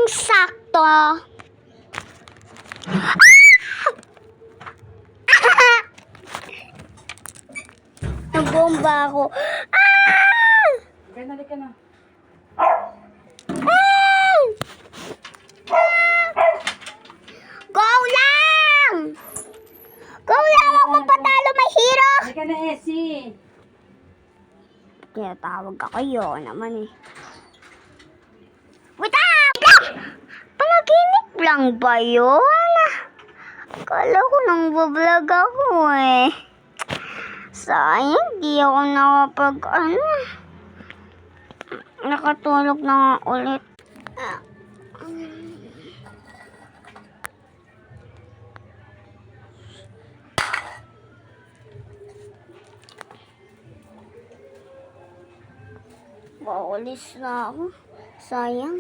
sakto. Nabomba ako. Halika na. Go lang! Go lang! Huwag mong patalo, may hero! Halika na, Essie. Kaya tawag ako yun naman eh. Wait up! Panaginip lang ba yun? Kala ko nang vlog ako eh. Sayang, di ako nakatulog na nga ulit. Paulis na ako. Sayang.